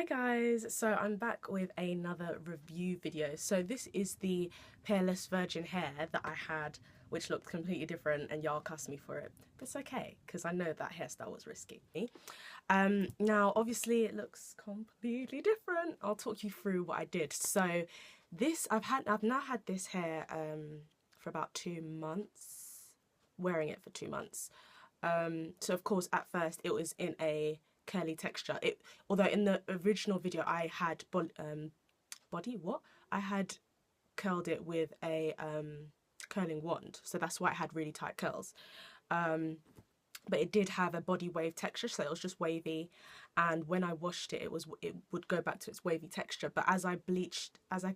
Hi guys, so I'm back with another review video. So this is the Peerless Virgin Hair that I had, which looked completely different, and y'all cussed me for it. But it's okay, because I know that hairstyle was risky. Now obviously it looks completely different. I'll talk you through what I did. So this, I've now had this hair for about 2 months, wearing it for 2 months. So of course at first it was in a curly texture. Although in the original video I had I had curled it with a curling wand, so that's why it had really tight curls. But it did have a body wave texture, so it was just wavy, and when I washed it, it would go back to its wavy texture. But as I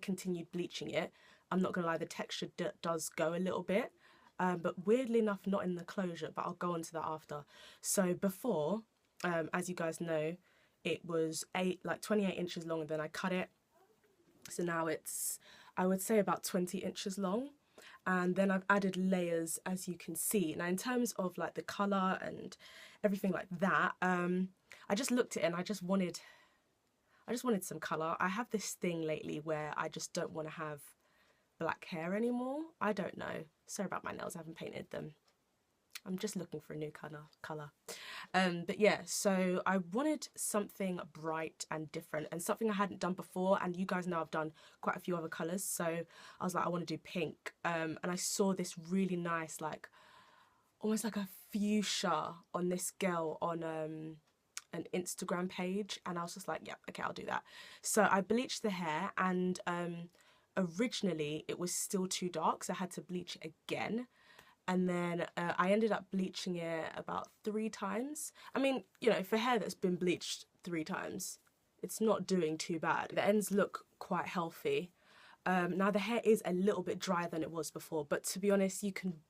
continued bleaching it, I'm not gonna lie, the texture does go a little bit, but weirdly enough not in the closure, but I'll go on to that after. So before, as you guys know, it was 28 inches long, and then I cut it, so now it's, I would say, about 20 inches long. And then I've added layers, as you can see. Now in terms of like the colour and everything like that, I just looked at it and I just wanted some colour. I have this thing lately where I just don't want to have black hair anymore. I don't know. Sorry about my nails, I haven't painted them. I'm just looking for a new colour. But yeah, so I wanted something bright and different, and something I hadn't done before, and you guys know I've done quite a few other colours, so I was like, I want to do pink. And I saw this really nice, like, almost like a fuchsia on this girl on an Instagram page, and I was just like, yeah, okay, I'll do that. So I bleached the hair, and originally it was still too dark, so I had to bleach it again. And then I ended up bleaching it about 3 times. I mean, you know, for hair that's been bleached 3 times, it's not doing too bad. The ends look quite healthy. Now the hair is a little bit drier than it was before, but to be honest, you can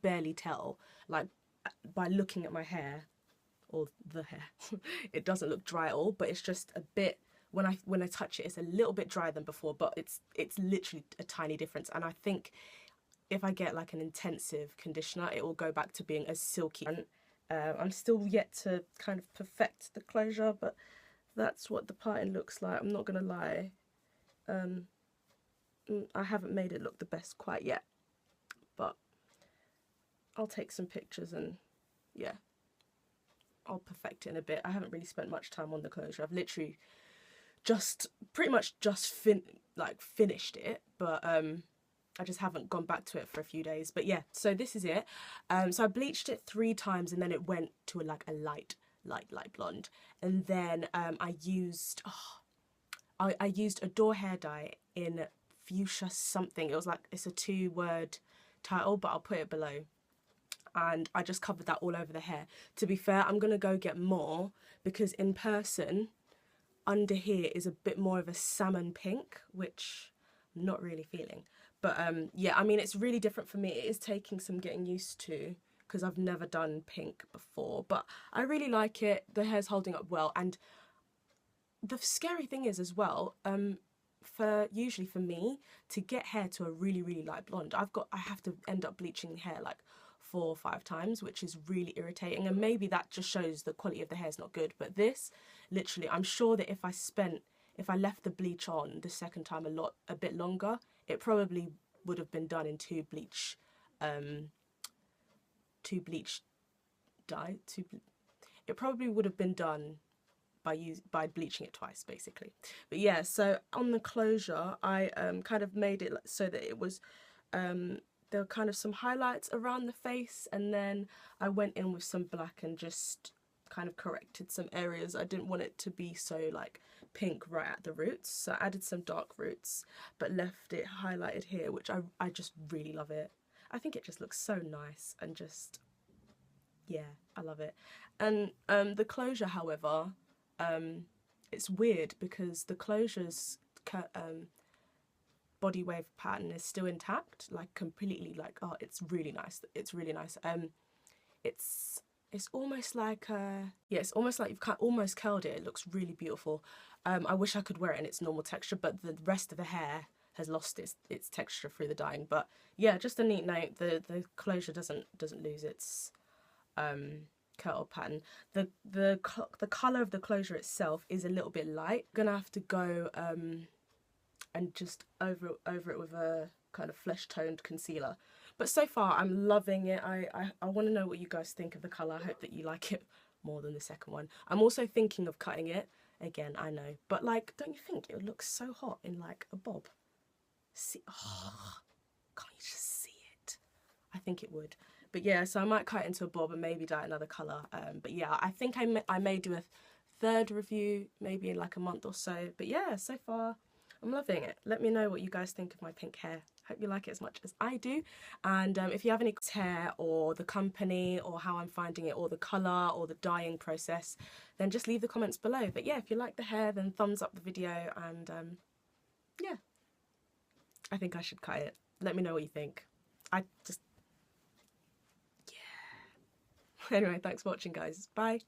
barely tell, like, by looking at my hair, or the hair. It doesn't look dry at all, but it's just a bit, when I touch it, it's a little bit drier than before, but it's literally a tiny difference. And I think if I get like an intensive conditioner, it will go back to being as silky. I'm still yet to kind of perfect the closure, but that's what the parting looks like. I'm not gonna lie, I haven't made it look the best quite yet, but I'll take some pictures and yeah, I'll perfect it in a bit. I haven't really spent much time on the closure. I've literally pretty much just finished it, but I just haven't gone back to it for a few days. But yeah, so this is it. So I bleached it 3 times, and then it went to like a light blonde. And then I used Adore hair dye in fuchsia something. It was like, it's a 2-word title, but I'll put it below. And I just covered that all over the hair. To be fair, I'm gonna go get more, because in person, under here is a bit more of a salmon pink, which I'm not really feeling. But yeah, I mean, it's really different for me. It is taking some getting used to, because I've never done pink before, but I really like it. The hair's holding up well, and the scary thing is as well, usually for me to get hair to a really light blonde, I have to end up bleaching hair like 4 or 5 times, which is really irritating, and maybe that just shows the quality of the hair is not good. But this, literally, I'm sure that if I left the bleach on the second time a bit longer, it probably would have been done in 2 bleach dye. It probably would have been done by bleaching it twice, basically. But yeah, so on the closure, I kind of made it so that it was there were kind of some highlights around the face, and then I went in with some black and just kind of corrected some areas. I didn't want it to be so like pink right at the roots, so I added some dark roots but left it highlighted here, which I just really love it. I think it just looks so nice, and just, yeah, I love it. And the closure, however, it's weird because the closure's body wave pattern is still intact, like completely, like, oh, it's really nice. It's really nice. It's almost like yeah, it's almost like you've almost curled it. It looks really beautiful. I wish I could wear it in its normal texture, but the rest of the hair has lost its texture through the dyeing. But yeah, just a neat note, the closure doesn't lose its curl pattern. The colour of the closure itself is a little bit light. I'm gonna have to go and just over it with a kind of flesh toned concealer. But so far I'm loving it. I want to know what you guys think of the colour. I hope that you like it more than the second one. I'm also thinking of cutting it. Again, I know, but like, don't you think it would look so hot in like a bob? See, oh, can't you just see it? I think it would. But yeah, so I might cut it into a bob and maybe dye another colour. But yeah, I think I may do a third review maybe in like a month or so. But yeah, so far I'm loving it. Let me know what you guys think of my pink hair. Hope you like it as much as I do. And if you have any hair or the company or how I'm finding it or the colour or the dyeing process, then just leave the comments below. But yeah, if you like the hair, then thumbs up the video. And yeah, I think I should cut it. Let me know what you think. Yeah. Anyway, thanks for watching, guys. Bye.